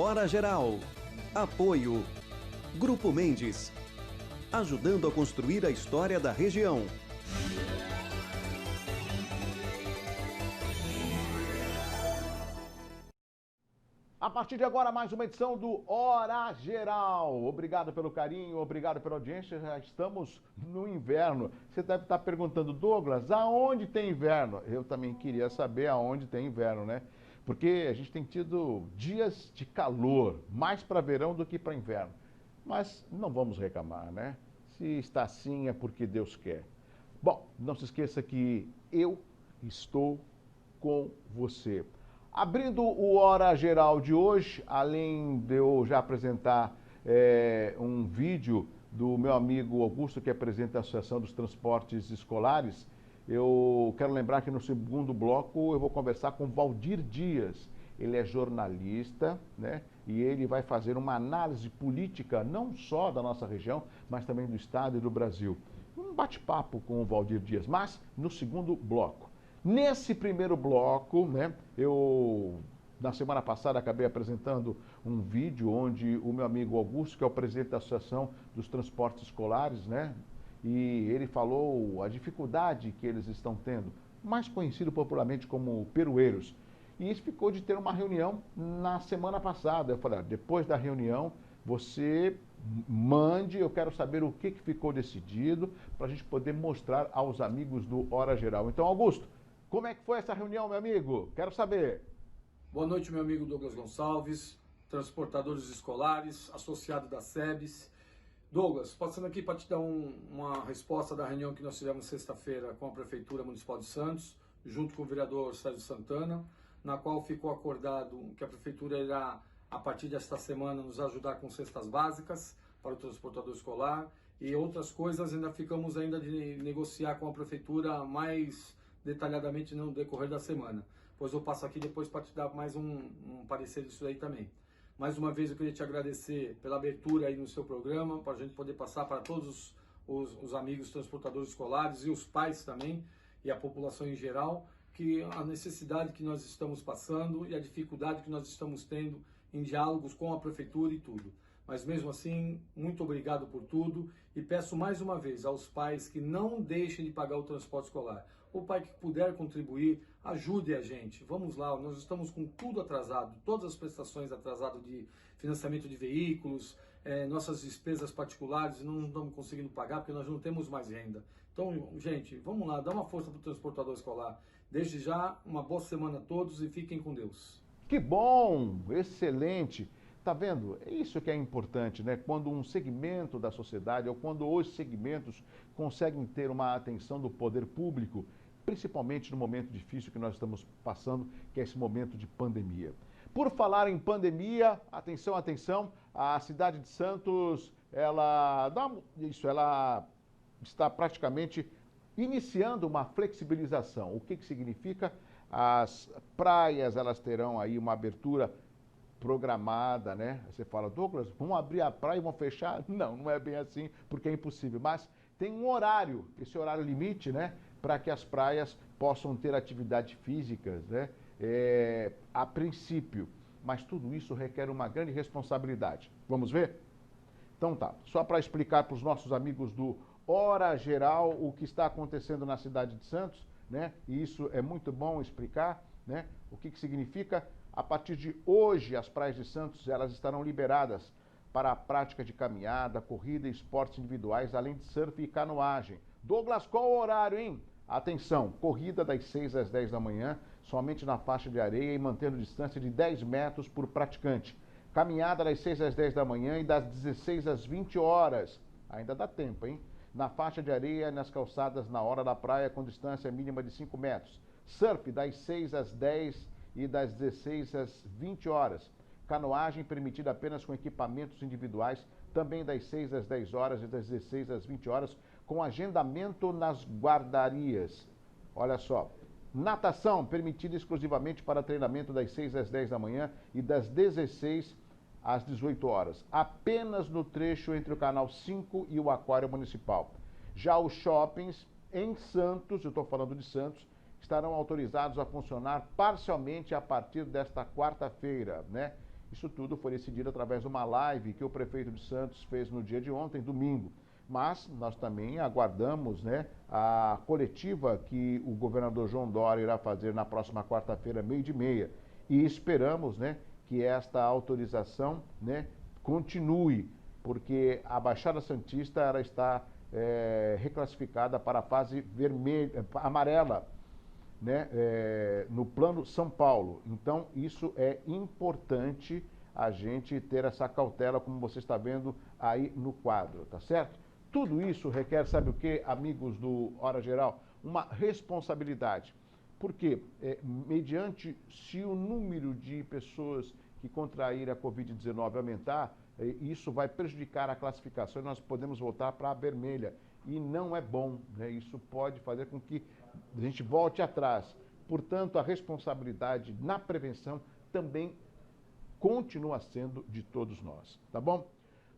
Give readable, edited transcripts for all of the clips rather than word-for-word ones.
Hora Geral. Apoio. Grupo Mendes. Ajudando a construir a história da região. A partir de agora, mais uma edição do Hora Geral. Obrigado pelo carinho, obrigado pela audiência. Já estamos no inverno. Você deve estar perguntando, Douglas, aonde tem inverno? Eu também queria saber aonde tem inverno, né? Porque a gente tem tido dias de calor, mais para verão do que para inverno. Mas não vamos reclamar, né? Se está assim é porque Deus quer. Bom, não se esqueça que eu estou com você. Abrindo o Hora Geral de hoje, além de eu já apresentar um vídeo do meu amigo Augusto, que é presidente da Associação dos Transportes Escolares, eu quero lembrar que no segundo bloco eu vou conversar com Valdir Dias. Ele é jornalista, né? E ele vai fazer uma análise política, não só da nossa região, mas também do estado e do Brasil. Um bate-papo com o Valdir Dias, mas no segundo bloco. Nesse primeiro bloco, né, eu, na semana passada, acabei apresentando um vídeo onde o meu amigo Augusto, que é o presidente da Associação dos Transportes Escolares, né, e ele falou a dificuldade que eles estão tendo, mais conhecido popularmente como peroeiros. E isso ficou de ter uma reunião na semana passada. Eu falei, depois da reunião, você mande, eu quero saber o que ficou decidido, para a gente poder mostrar aos amigos do Hora Geral. Então, Augusto, como é que foi essa reunião, meu amigo? Quero saber. Boa noite, meu amigo Douglas Gonçalves, transportadores escolares, associado da SEBS. Douglas, passando aqui para te dar uma resposta da reunião que nós tivemos sexta-feira com a Prefeitura Municipal de Santos, junto com o vereador Sérgio Santana, na qual ficou acordado que a Prefeitura irá, a partir desta semana, nos ajudar com cestas básicas para o transportador escolar e outras coisas. Ainda ficamos ainda de negociar com a Prefeitura mais detalhadamente no decorrer da semana. Pois eu passo aqui depois para te dar mais um parecer disso aí também. Mais uma vez eu queria te agradecer pela abertura aí no seu programa, para a gente poder passar para todos os amigos transportadores escolares e os pais também, e a população em geral, que a necessidade que nós estamos passando e a dificuldade que nós estamos tendo em diálogos com a Prefeitura e tudo. Mas mesmo assim, muito obrigado por tudo e peço mais uma vez aos pais que não deixem de pagar o transporte escolar. O pai que puder contribuir, ajude a gente. Vamos lá, nós estamos com tudo atrasado, todas as prestações atrasadas de financiamento de veículos, nossas despesas particulares não estamos conseguindo pagar porque nós não temos mais renda. Então, gente, vamos lá, dá uma força para o transportador escolar. Desde já, uma boa semana a todos e fiquem com Deus. Que bom, excelente. Tá vendo? É isso que é importante, né? Quando um segmento da sociedade ou quando os segmentos conseguem ter uma atenção do poder público, principalmente no momento difícil que nós estamos passando, que é esse momento de pandemia. Por falar em pandemia, atenção, atenção, a cidade de Santos, ela está praticamente iniciando uma flexibilização. O que significa? As praias, elas terão aí uma abertura programada, né? Você fala, Douglas, vão abrir a praia e vão fechar? Não, não é bem assim, porque é impossível. Mas tem um horário, esse horário limite, né? Para que as praias possam ter atividades físicas, né? A princípio. Mas tudo isso requer uma grande responsabilidade. Vamos ver? Então tá, só para explicar para os nossos amigos do Hora Geral o que está acontecendo na cidade de Santos, né? E isso é muito bom explicar, né? O que significa? A partir de hoje, as praias de Santos elas estarão liberadas para a prática de caminhada, corrida e esportes individuais, além de surf e canoagem. Douglas, qual o horário, hein? Atenção, corrida das 6 às 10 da manhã, somente na faixa de areia e mantendo distância de 10 metros por praticante. Caminhada das 6 às 10 da manhã e das 16 às 20 horas. Ainda dá tempo, hein? Na faixa de areia e nas calçadas na hora da praia com distância mínima de 5 metros. Surf das 6 às 10 e das 16 às 20 horas. Canoagem permitida apenas com equipamentos individuais, também das 6 às 10 horas e das 16 às 20 horas, com agendamento nas guardarias. Olha só, natação permitida exclusivamente para treinamento das 6 às 10 da manhã e das 16 às 18 horas, apenas no trecho entre o Canal 5 e o Aquário Municipal. Já os shoppings em Santos, eu estou falando de Santos, estarão autorizados a funcionar parcialmente a partir desta quarta-feira, né? Isso tudo foi decidido através de uma live que o prefeito de Santos fez no dia de ontem, domingo. Mas nós também aguardamos, né, a coletiva que o governador João Dória irá fazer na próxima quarta-feira, 12h30. E esperamos, né, que esta autorização, né, continue, porque a Baixada Santista ela está reclassificada para a fase vermelha, amarela, né, no plano São Paulo. Então, isso é importante a gente ter essa cautela, como você está vendo aí no quadro, tá certo? Tudo isso requer, sabe o que, amigos do Hora Geral? Uma responsabilidade. Porque, mediante, se o número de pessoas que contraírem a Covid-19 aumentar, isso vai prejudicar a classificação e nós podemos voltar para a vermelha. E não é bom, né? Isso pode fazer com que a gente volte atrás. Portanto, a responsabilidade na prevenção também continua sendo de todos nós, tá bom?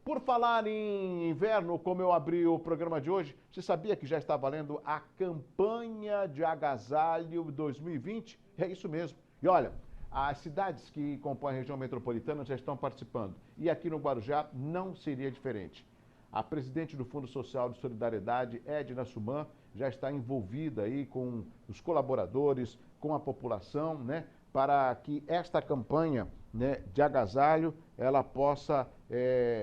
Por falar em inverno, como eu abri o programa de hoje, você sabia que já está valendo a campanha de agasalho 2020? É isso mesmo. E olha, as cidades que compõem a região metropolitana já estão participando. E aqui no Guarujá não seria diferente. A presidente do Fundo Social de Solidariedade, Edna Suman, já está envolvida aí com os colaboradores, com a população, né, para que esta campanha, né, de agasalho, ela possa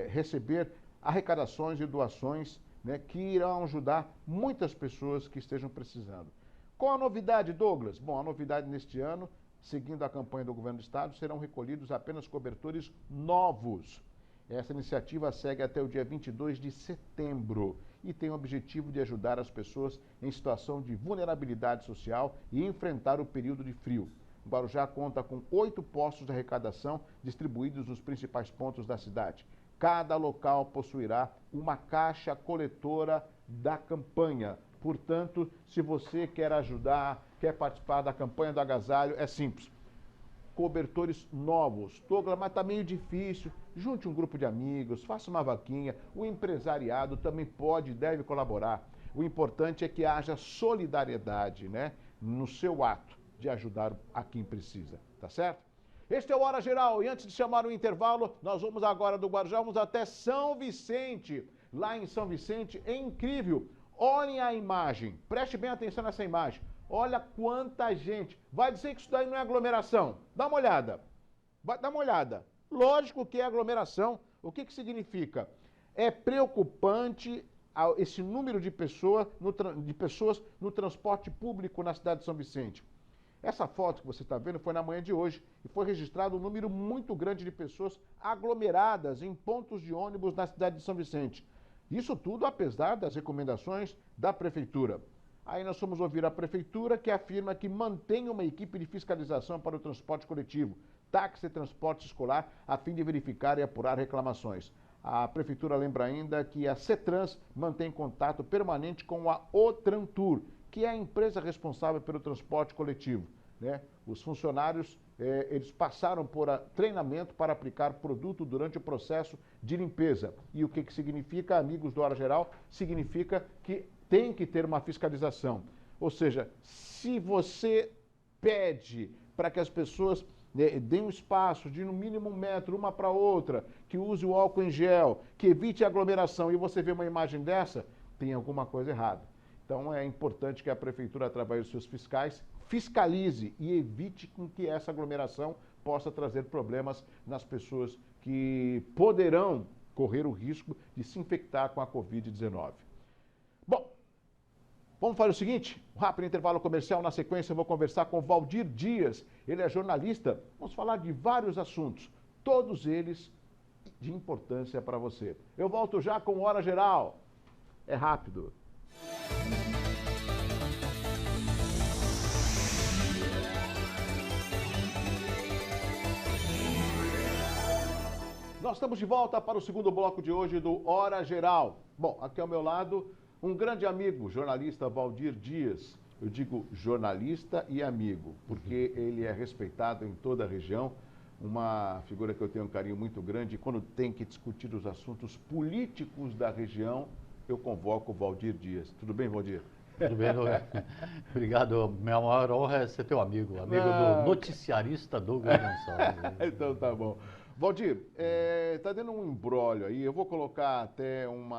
receber arrecadações e doações, né, que irão ajudar muitas pessoas que estejam precisando. Qual a novidade, Douglas? Bom, a novidade neste ano, seguindo a campanha do governo do estado, serão recolhidos apenas cobertores novos. Essa iniciativa segue até o dia 22 de setembro e tem o objetivo de ajudar as pessoas em situação de vulnerabilidade social e enfrentar o período de frio. O Guarujá conta com 8 postos de arrecadação distribuídos nos principais pontos da cidade. Cada local possuirá uma caixa coletora da campanha. Portanto, se você quer ajudar, quer participar da campanha do agasalho, é simples. Cobertores novos. Douglas, mas está meio difícil. Junte um grupo de amigos, faça uma vaquinha. O empresariado também pode e deve colaborar. O importante é que haja solidariedade, né, no seu ato de ajudar a quem precisa, tá certo? Este é o Hora Geral e antes de chamar o intervalo, nós vamos agora do Guarujá, vamos até São Vicente. Lá em São Vicente é incrível. Olhem a imagem, preste bem atenção nessa imagem. Olha quanta gente. Vai dizer que isso daí não é aglomeração? Dá uma olhada. Dá uma olhada. Lógico que é aglomeração. O que significa? É preocupante esse número de pessoas no transporte público na cidade de São Vicente. Essa foto que você está vendo foi na manhã de hoje e foi registrado um número muito grande de pessoas aglomeradas em pontos de ônibus na cidade de São Vicente. Isso tudo apesar das recomendações da prefeitura. Aí nós fomos ouvir a prefeitura que afirma que mantém uma equipe de fiscalização para o transporte coletivo, táxi e transporte escolar, a fim de verificar e apurar reclamações. A prefeitura lembra ainda que a CETRANS mantém contato permanente com a Otrantur, que é a empresa responsável pelo transporte coletivo, né? Os funcionários, eles passaram por treinamento para aplicar produto durante o processo de limpeza. E o que significa, amigos do Hora Geral? Significa que tem que ter uma fiscalização. Ou seja, se você pede para que as pessoas deem um espaço de no mínimo 1 metro uma para outra, que use o álcool em gel, que evite a aglomeração, e você vê uma imagem dessa, tem alguma coisa errada. Então é importante que a prefeitura, através dos seus fiscais, fiscalize e evite com que essa aglomeração possa trazer problemas nas pessoas que poderão correr o risco de se infectar com a Covid-19. Bom, vamos fazer o seguinte, um rápido intervalo comercial. Na sequência eu vou conversar com Valdir Dias, ele é jornalista. Vamos falar de vários assuntos, todos eles de importância para você. Eu volto já com Hora Geral. É rápido. Nós estamos de volta para o segundo bloco de hoje do Hora Geral. Bom, aqui ao meu lado, um grande amigo, jornalista Valdir Dias. Eu digo jornalista e amigo, porque ele é respeitado em toda a região, uma figura que eu tenho um carinho muito grande. E quando tem que discutir os assuntos políticos da região, eu convoco o Valdir Dias. Tudo bem, Valdir? Tudo bem, Douglas? Obrigado. Minha maior honra é ser teu amigo do noticiarista Douglas Gonçalves. Então tá bom. Valdir, está dando um imbróglio aí. Eu vou colocar até um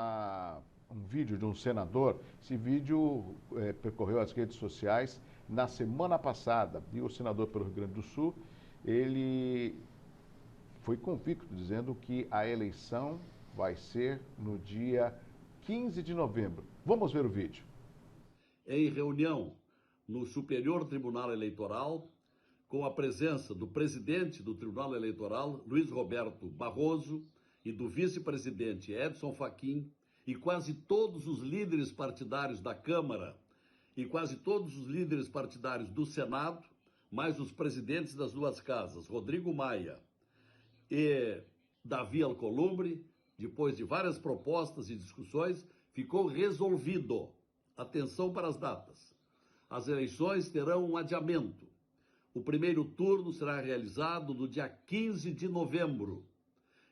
vídeo de um senador. Esse vídeo percorreu as redes sociais na semana passada. E o senador pelo Rio Grande do Sul, ele foi convicto dizendo que a eleição vai ser no dia 15 de novembro. Vamos ver o vídeo. Em reunião no Superior Tribunal Eleitoral, com a presença do presidente do Tribunal Eleitoral, Luiz Roberto Barroso, e do vice-presidente Edson Fachin, e quase todos os líderes partidários da Câmara e quase todos os líderes partidários do Senado, mais os presidentes das duas casas, Rodrigo Maia e Davi Alcolumbre, depois de várias propostas e discussões, ficou resolvido. Atenção para as datas. As eleições terão um adiamento. O primeiro turno será realizado no dia 15 de novembro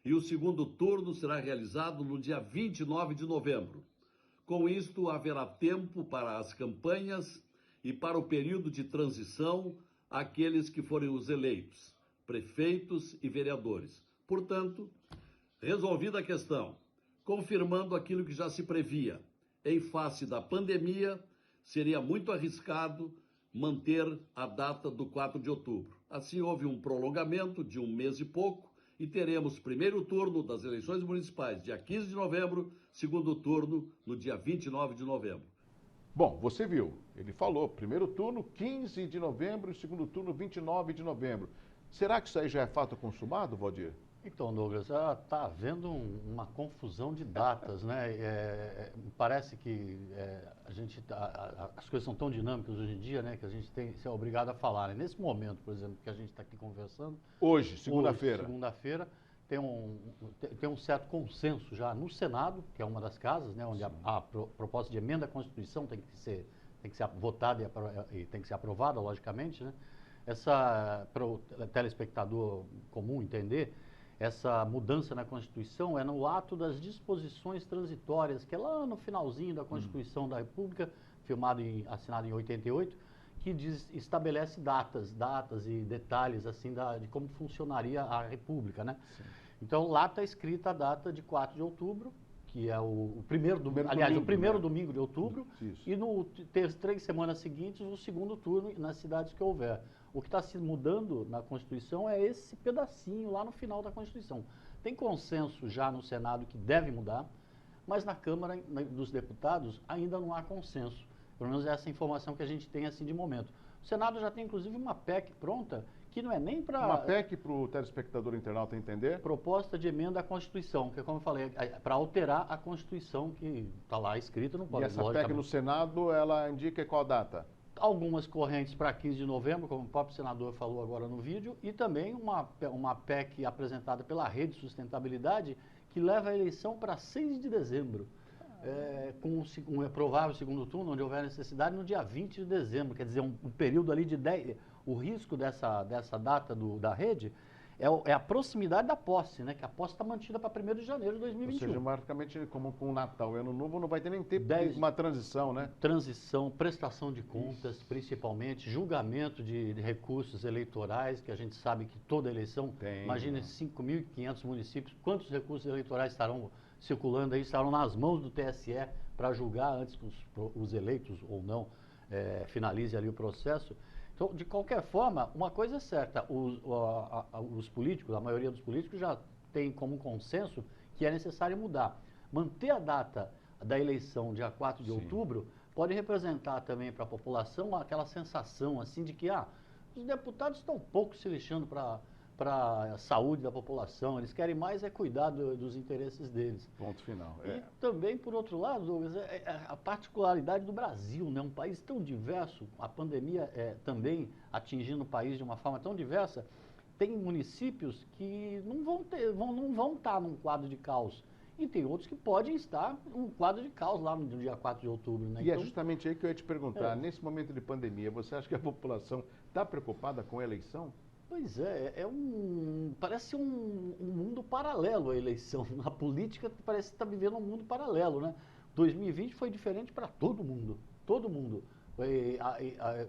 e o segundo turno será realizado no dia 29 de novembro. Com isto, haverá tempo para as campanhas e para o período de transição àqueles que forem os eleitos, prefeitos e vereadores. Portanto, resolvida a questão, confirmando aquilo que já se previa, em face da pandemia, seria muito arriscado manter a data do 4 de outubro. Assim, houve um prolongamento de um mês e pouco e teremos primeiro turno das eleições municipais, dia 15 de novembro, segundo turno no dia 29 de novembro. Bom, você viu, ele falou, primeiro turno 15 de novembro e segundo turno 29 de novembro. Será que isso aí já é fato consumado, Valdir? Então, Douglas, está havendo uma confusão de datas, né? Parece que as coisas são tão dinâmicas hoje em dia, né? Que a gente tem se é obrigado a falar, né? Nesse momento, por exemplo, que a gente está aqui conversando. Hoje, segunda-feira. Segunda-feira, tem um certo consenso já no Senado, que é uma das casas, né? Onde a proposta de emenda à Constituição tem que ser votada e tem que ser aprovada, logicamente, né? Para o telespectador comum entender, essa mudança na Constituição é no ato das disposições transitórias, que é lá no finalzinho da Constituição da República, assinado em 88, que estabelece datas e detalhes assim de como funcionaria a República, né? Sim. Então lá está escrita a data de 4 de outubro, que é o primeiro domingo de outubro, isso. E no 3 semanas seguintes o segundo turno nas cidades que houver. O que está se mudando na Constituição é esse pedacinho lá no final da Constituição. Tem consenso já no Senado que deve mudar, mas na Câmara dos Deputados ainda não há consenso. Pelo menos essa informação que a gente tem assim de momento. O Senado já tem inclusive uma PEC pronta, que não é nem para... Uma PEC para o telespectador internauta entender? Proposta de emenda à Constituição, que como eu falei, para alterar a Constituição que está lá escrita. Não pode, e essa PEC no Senado, ela indica qual data? Algumas correntes para 15 de novembro, como o próprio senador falou agora no vídeo, e também uma PEC apresentada pela Rede Sustentabilidade, que leva a eleição para 6 de dezembro, com um provável segundo turno, onde houver necessidade, no dia 20 de dezembro. Quer dizer, um período ali de 10... O risco dessa data da rede é a proximidade da posse, né? Que a posse está mantida para 1º de janeiro de 2021. Ou seja, praticamente como com o Natal e Ano Novo, não vai ter nem tempo de uma transição, né? Transição, prestação de contas, principalmente, julgamento de recursos eleitorais, que a gente sabe que toda eleição, imagina 5.500 municípios, quantos recursos eleitorais estarão circulando aí, estarão nas mãos do TSE para julgar antes que os eleitos ou não finalize ali o processo. Então, de qualquer forma, uma coisa é certa, os políticos, a maioria dos políticos já tem como consenso que é necessário mudar. Manter a data da eleição, dia 4 de outubro, pode representar também para a população aquela sensação assim de que os deputados estão pouco se lixando para a saúde da população, eles querem mais cuidar dos interesses deles. Ponto final. E também, por outro lado, Douglas, a particularidade do Brasil, né? Um país tão diverso, a pandemia também atingindo o país de uma forma tão diversa, tem municípios que não vão estar num quadro de caos. E tem outros que podem estar num quadro de caos lá no dia 4 de outubro. Né? E então, é justamente aí que eu ia te perguntar, nesse momento de pandemia, você acha que a população está preocupada com a eleição? Pois parece um mundo paralelo a eleição. A política parece estar vivendo um mundo paralelo, né? 2020 foi diferente para todo mundo.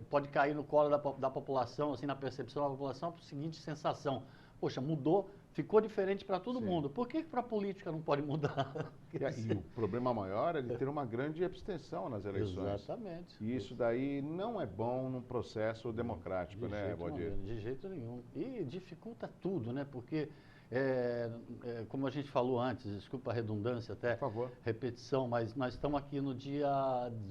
Pode cair no colo da população, assim, na percepção da população, a seguinte sensação: poxa, mudou ficou diferente para todo mundo. Por que para a política não pode mudar? E o problema maior é de ter uma grande abstenção nas eleições. Exatamente. E isso daí não é bom num processo democrático, né, Valdir? De jeito nenhum. E dificulta tudo, né? Porque, como a gente falou antes, desculpa a redundância até, Por favor. repetição, mas nós estamos aqui no dia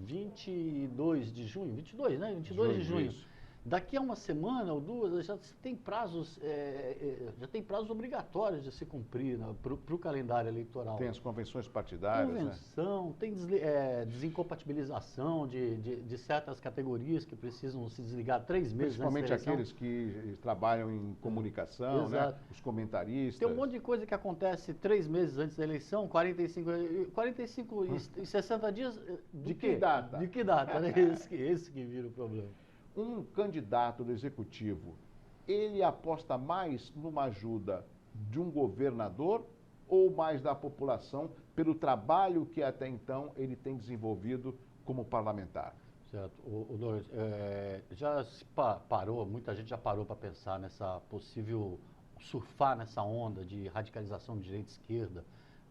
22 de junho, 22, né? 22 de junho. Isso. Daqui a uma semana ou duas já tem prazos, obrigatórios de se cumprir, né, para o calendário eleitoral. Tem as convenções partidárias, né? Convenção, tem desincompatibilização de certas categorias que precisam se desligar 3 meses antes da Principalmente eleição. aqueles que trabalham em comunicação, né? Exato. Os comentaristas. Tem um monte de coisa que acontece 3 meses antes da eleição, 45 e 60 dias. De que data? De que data, né? Esse que vira o problema. Um candidato do executivo, ele aposta mais numa ajuda de um governador ou mais da população pelo trabalho que até então ele tem desenvolvido como parlamentar? Certo. O Douglas, já se parou, muita gente já parou para pensar nessa possível surfar nessa onda de radicalização de direita e esquerda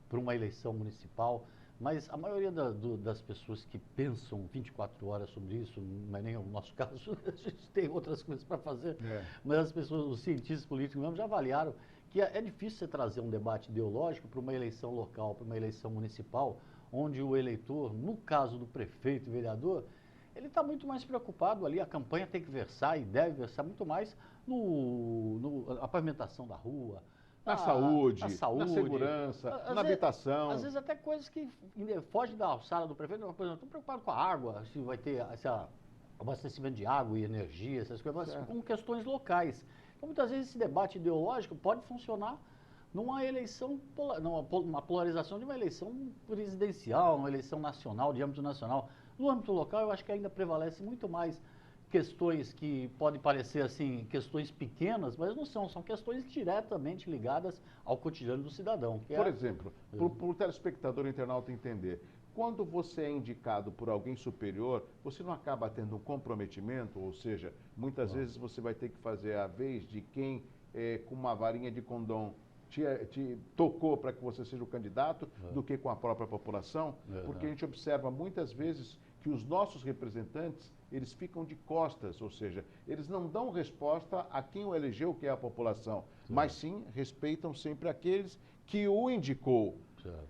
para uma eleição municipal. Mas a maioria das pessoas que pensam 24 horas sobre isso, não é nem o nosso caso, a gente tem outras coisas para fazer, mas as pessoas, os cientistas políticos mesmo, já avaliaram que é difícil você trazer um debate ideológico para uma eleição local, para uma eleição municipal, onde o eleitor, no caso do prefeito e vereador, ele está muito mais preocupado ali, a campanha tem que versar e deve versar muito mais na pavimentação da rua, Na saúde, na segurança, na habitação. Às vezes até coisas que fogem da alçada do prefeito. Por exemplo, estou preocupado com a água, se vai ter abastecimento de água e energia, essas coisas, mas com questões locais. Então, muitas vezes esse debate ideológico pode funcionar numa eleição, numa polarização de uma eleição presidencial, uma eleição nacional, de âmbito nacional. No âmbito local, eu acho que ainda prevalece muito mais questões que podem parecer assim, questões pequenas, mas não são, são questões diretamente ligadas ao cotidiano do cidadão. Por exemplo, para o telespectador internauta entender, quando você é indicado por alguém superior, você não acaba tendo um comprometimento, ou seja, muitas vezes você vai ter que fazer a vez de quem com uma varinha de condom te tocou para que você seja o candidato, do que com a própria população, porque a gente observa muitas vezes que os nossos representantes, eles ficam de costas, ou seja, eles não dão resposta a quem o elegeu, que é a população, mas sim respeitam sempre aqueles que o indicou.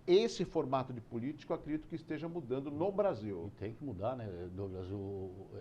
Esse formato de político, eu acredito que esteja mudando no Brasil. E tem que mudar, né, Douglas?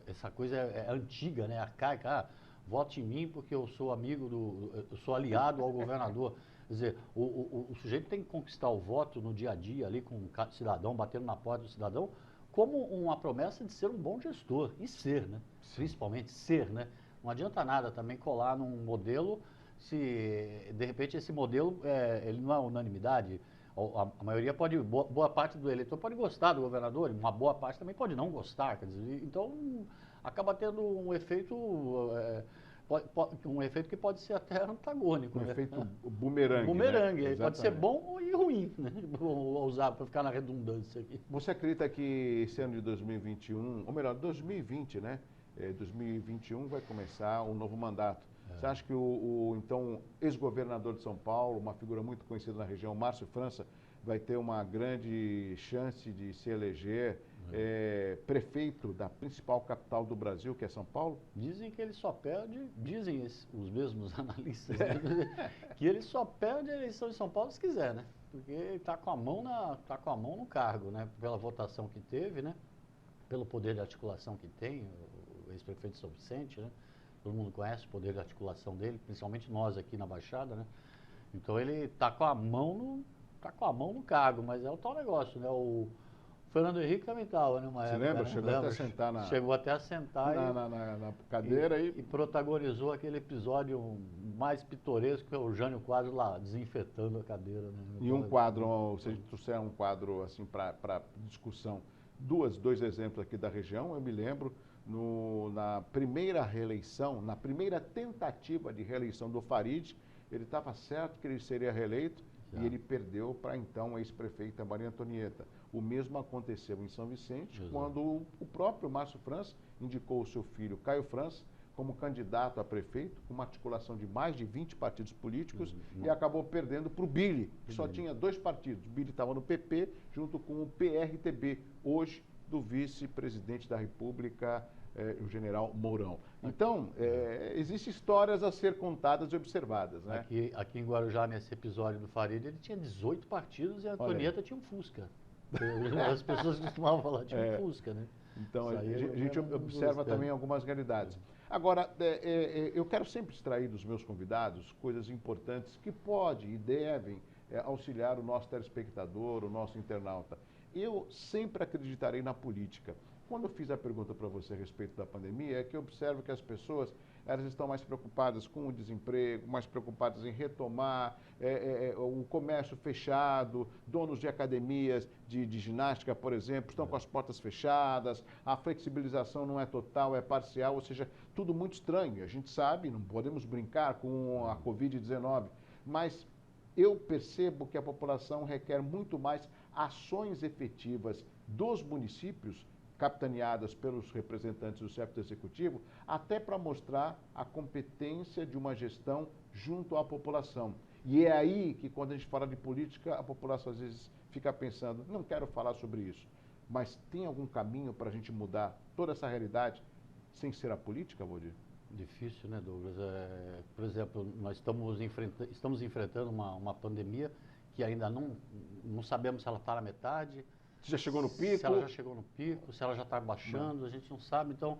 Essa coisa é antiga, né, arcaica. Vote em mim porque eu sou eu sou aliado ao governador. Quer dizer, o sujeito tem que conquistar o voto no dia a dia, ali com o cidadão, batendo na porta do cidadão, como uma promessa de ser um bom gestor, e ser, né? Principalmente ser, né? Não adianta nada também colar num modelo se, de repente, esse modelo ele não é unanimidade. A maioria pode, boa parte do eleitor pode gostar do governador, uma boa parte também pode não gostar, quer dizer, então acaba tendo um efeito, que pode ser até antagônico. Um né? efeito bumerangue. Bumerangue, né? pode ser bom e ruim, né? Vou usar para ficar na redundância aqui. Você acredita que esse ano de 2021, ou melhor, 2020, né? 2021 vai começar um novo mandato. Você acha que então ex-governador de São Paulo, uma figura muito conhecida na região, Márcio França, vai ter uma grande chance de se eleger prefeito da principal capital do Brasil, que é São Paulo? Dizem que ele só perde, os mesmos analistas, que ele só perde a eleição de São Paulo se quiser, né? Porque ele está com a mão no cargo, né? Pela votação que teve, né? Pelo poder de articulação que tem, o ex-prefeito São Vicente, né? Todo mundo conhece o poder de articulação dele, principalmente nós aqui na Baixada, né? Então ele está com a mão no cargo, mas é o tal negócio, né? O Fernando Henrique também estava, né? Você lembra? Chegou até a sentar na cadeira e protagonizou aquele episódio mais pitoresco, que é o Jânio Quadros lá desinfetando a cadeira, né? E um quadro, se trouxer um quadro assim para discussão, dois exemplos aqui da região, eu me lembro na primeira reeleição, na primeira tentativa de reeleição do Farid, ele estava certo que ele seria reeleito e ele perdeu para então a ex-prefeita Maria Antonieta. O mesmo aconteceu em São Vicente, quando o próprio Márcio França indicou o seu filho Caio França como candidato a prefeito, com uma articulação de mais de 20 partidos políticos, e acabou perdendo para o Billy, que só tinha 2 partidos. O Billy estava no PP, junto com o PRTB, hoje do vice-presidente da República, o general Mourão. Então, existem histórias a ser contadas e observadas, né? Aqui em Guarujá, nesse episódio do Farid, ele tinha 18 partidos e a Antonieta tinha um Fusca. As pessoas costumavam falar, tinha um Fusca, né? Então, a gente observa também algumas realidades. Agora, eu quero sempre extrair dos meus convidados coisas importantes que podem e devem auxiliar o nosso telespectador, o nosso internauta. Eu sempre acreditarei na política. Quando eu fiz a pergunta para você a respeito da pandemia, é que eu observo que as pessoas elas estão mais preocupadas com o desemprego, mais preocupadas em retomar o comércio fechado, donos de academias de ginástica, por exemplo, estão com as portas fechadas, a flexibilização não é total, é parcial, ou seja, tudo muito estranho. A gente sabe, não podemos brincar com a Covid-19, mas eu percebo que a população requer muito mais ações efetivas dos municípios, capitaneadas pelos representantes do chefe do executivo, até para mostrar a competência de uma gestão junto à população. E é aí que, quando a gente fala de política, a população às vezes fica pensando, não quero falar sobre isso, mas tem algum caminho para a gente mudar toda essa realidade sem ser a política, Valdir? Difícil, né, Douglas? Por exemplo, nós estamos enfrentando uma pandemia que ainda não sabemos se ela está na metade. Se já chegou no pico? Se ela já chegou no pico, se ela já está baixando, a gente não sabe. Então,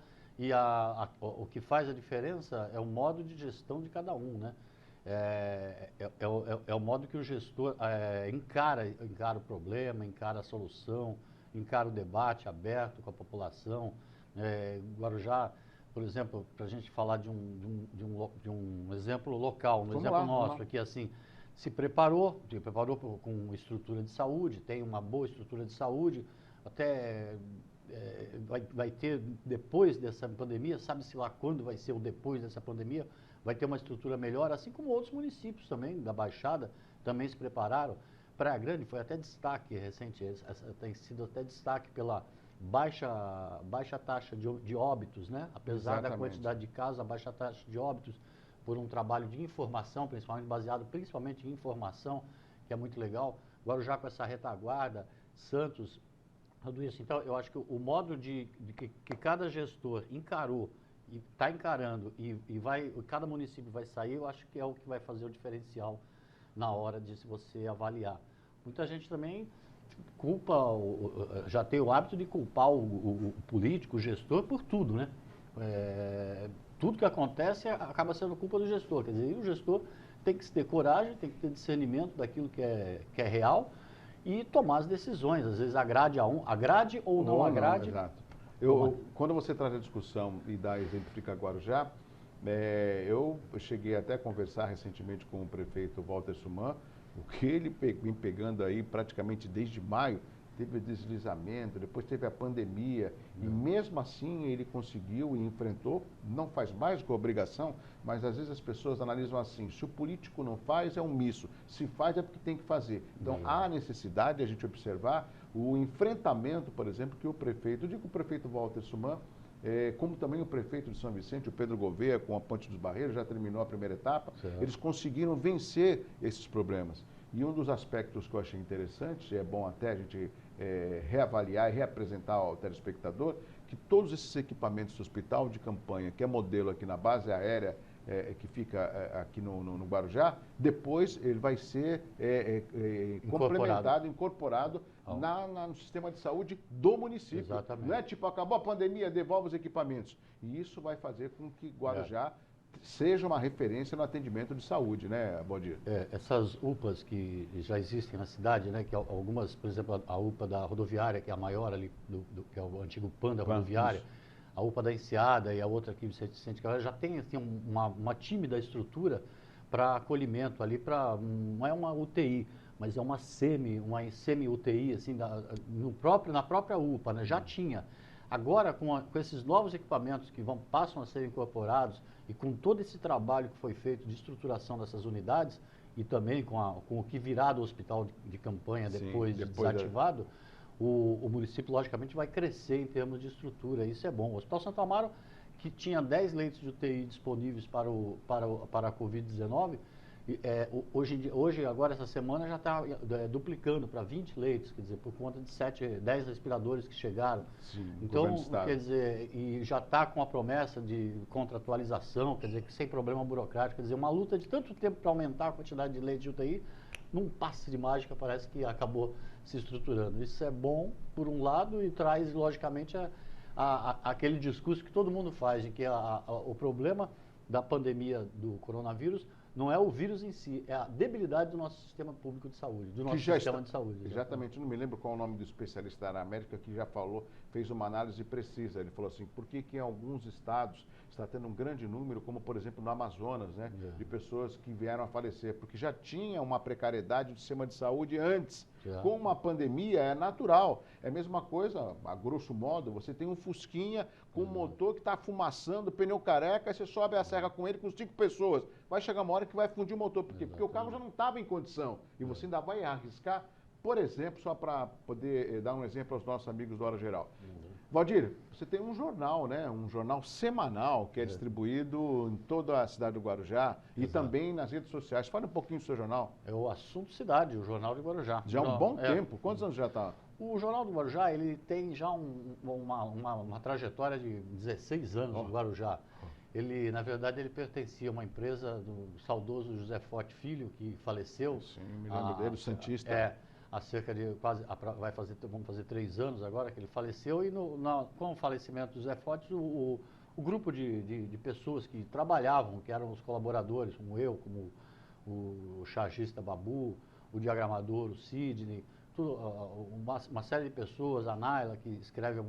o que faz a diferença é o modo de gestão de cada um, né? É o modo que o gestor encara o problema, encara a solução, encara o debate aberto com a população. Guarujá, por exemplo, para a gente falar de um exemplo local, um exemplo nosso aqui, assim, se preparou com estrutura de saúde, tem uma boa estrutura de saúde, até vai ter, depois dessa pandemia, sabe-se lá quando vai ser o depois dessa pandemia, vai ter uma estrutura melhor, assim como outros municípios também, da Baixada, também se prepararam. Praia Grande foi até destaque recente, tem sido até destaque pela baixa taxa de óbitos, né? Apesar da quantidade de casos, a baixa taxa de óbitos, por um trabalho de informação, baseado principalmente em informação, que é muito legal. Guarujá com essa retaguarda, Santos, tudo isso. Então, eu acho que o modo que cada gestor encarou e está encarando cada município vai sair, eu acho que é o que vai fazer o diferencial na hora de você avaliar. Muita gente também já tem o hábito de culpar o político, o gestor, por tudo, né? Tudo que acontece acaba sendo culpa do gestor. Quer dizer, o gestor tem que ter coragem, tem que ter discernimento daquilo que é real e tomar as decisões. Às vezes agrade ou não agrade. Exato. Quando você traz a discussão e dá exemplifica Guarujá, eu cheguei até a conversar recentemente com o prefeito Walter Suman, o que ele vem pegando aí praticamente desde maio. Teve deslizamento, depois teve a pandemia, e mesmo assim ele conseguiu e enfrentou, não faz mais com a obrigação, mas às vezes as pessoas analisam assim, se o político não faz, é omisso, se faz é porque tem que fazer. Então há necessidade de a gente observar o enfrentamento, por exemplo, que o prefeito, eu digo o prefeito Walter Suman, como também o prefeito de São Vicente, o Pedro Gouveia, com a Ponte dos Barreiros, já terminou a primeira etapa, eles conseguiram vencer esses problemas. E um dos aspectos que eu achei interessante, é bom até a gente reavaliar e reapresentar ao telespectador, que todos esses equipamentos do hospital de campanha, que é modelo aqui na base aérea, que fica aqui no Guarujá, depois ele vai ser incorporado no sistema de saúde do município. Exatamente. Não é tipo, acabou a pandemia, devolve os equipamentos. E isso vai fazer com que Guarujá seja uma referência no atendimento de saúde, né, Valdir? Essas UPAs que já existem na cidade, né, que algumas, por exemplo, a UPA da rodoviária, que é a maior ali, que é o antigo PAN da rodoviária, isso. A UPA da Enseada e a outra aqui do Vicente Carvalho, já tem assim, uma tímida estrutura para acolhimento ali, não é uma UTI, mas é uma semi-UTI, assim, na própria UPA, né, já tinha. Agora, com esses novos equipamentos que passam a ser incorporados e com todo esse trabalho que foi feito de estruturação dessas unidades e também com o que virá do hospital de campanha depois desativado, o município, logicamente, vai crescer em termos de estrutura. Isso é bom. O Hospital Santo Amaro, que tinha 10 leitos de UTI disponíveis para a Covid-19, hoje, agora, essa semana, já está duplicando para 20 leitos, quer dizer, por conta de 10 respiradores que chegaram. Sim, então, quer dizer, e já está com a promessa de contratualização, quer dizer, que sem problema burocrático, quer dizer, uma luta de tanto tempo para aumentar a quantidade de leitos de UTI, num passe de mágica parece que acabou se estruturando. Isso é bom, por um lado, e traz, logicamente, aquele discurso que todo mundo faz, de que o problema da pandemia do coronavírus não é o vírus em si, é a debilidade do nosso sistema público de saúde, do nosso sistema de saúde. Exatamente, não me lembro qual é o nome do especialista da América que já falou, fez uma análise precisa. Ele falou assim, por que em alguns estados está tendo um grande número, como por exemplo no Amazonas, né, de pessoas que vieram a falecer, porque já tinha uma precariedade do sistema de saúde antes. Com uma pandemia é natural. É a mesma coisa, a grosso modo, você tem um Fusquinha com um motor que está fumaçando, pneu careca, aí você sobe a serra com ele com 5 pessoas. Vai chegar uma hora que vai fundir o motor. Por quê? Porque o carro já não estava em condição. E você ainda vai arriscar. Por exemplo, só para poder dar um exemplo aos nossos amigos do Hora Geral. Valdir, você tem um jornal, né? Um jornal semanal que é distribuído em toda a cidade do Guarujá e também nas redes sociais. Fale um pouquinho do seu jornal. É o Assunto Cidade, o Jornal do Guarujá. Já há um bom tempo. Quantos anos já está? O Jornal do Guarujá, ele tem já uma trajetória de 16 anos no Guarujá. Ele, na verdade, ele pertencia a uma empresa do saudoso José Forte Filho, que faleceu. Sim, me lembro dele, o Santista. Há cerca de vamos fazer 3 anos agora que ele faleceu, e com o falecimento do José Fortes, o grupo de pessoas que trabalhavam, que eram os colaboradores, como eu, como o chargista Babu, o diagramador, o Sidney, uma série de pessoas, a Naila, que escreve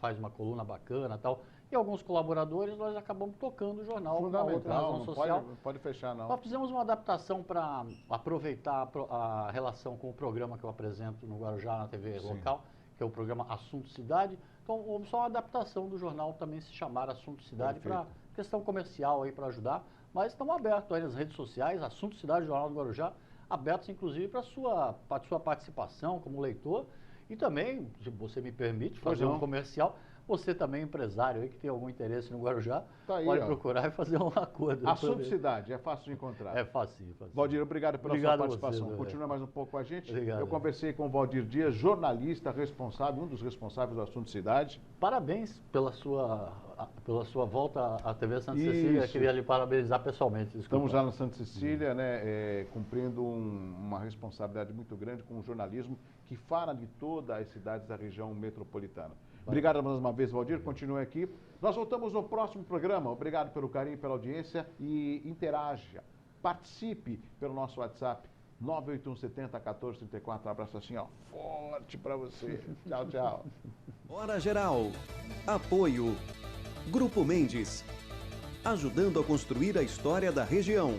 faz uma coluna bacana e tal, e alguns colaboradores, nós acabamos tocando o jornal. Fundamental, não pode fechar, não. Nós fizemos uma adaptação para aproveitar a relação com o programa que eu apresento no Guarujá, na TV local, que é o programa Assunto Cidade. Então, houve só uma adaptação do jornal também se chamar Assunto Cidade, para questão comercial aí, para ajudar. Mas estamos abertos aí nas redes sociais, Assunto Cidade, Jornal do Guarujá, abertos inclusive para a sua participação como leitor. E também, se você me permite, fazer um comercial. Você também, empresário aí, que tem algum interesse no Guarujá, pode procurar e fazer um acordo. Assunto Cidade, é fácil de encontrar. É fácil. Valdir, obrigado pela sua participação. Continua mais um pouco com a gente. Eu conversei com o Valdir Dias, jornalista responsável, um dos responsáveis do Assunto Cidade. Parabéns pela sua volta à TV Santa Cecília. Queria lhe parabenizar pessoalmente. Estamos já na Santa Cecília, né, cumprindo uma responsabilidade muito grande com o jornalismo que fala de todas as cidades da região metropolitana. Obrigado mais uma vez, Valdir. Continue aqui. Nós voltamos no próximo programa. Obrigado pelo carinho, pela audiência e interaja. Participe pelo nosso WhatsApp 981701434. Um abraço assim, ó, forte para você. Tchau, tchau. Hora Geral. Apoio. Grupo Mendes. Ajudando a construir a história da região.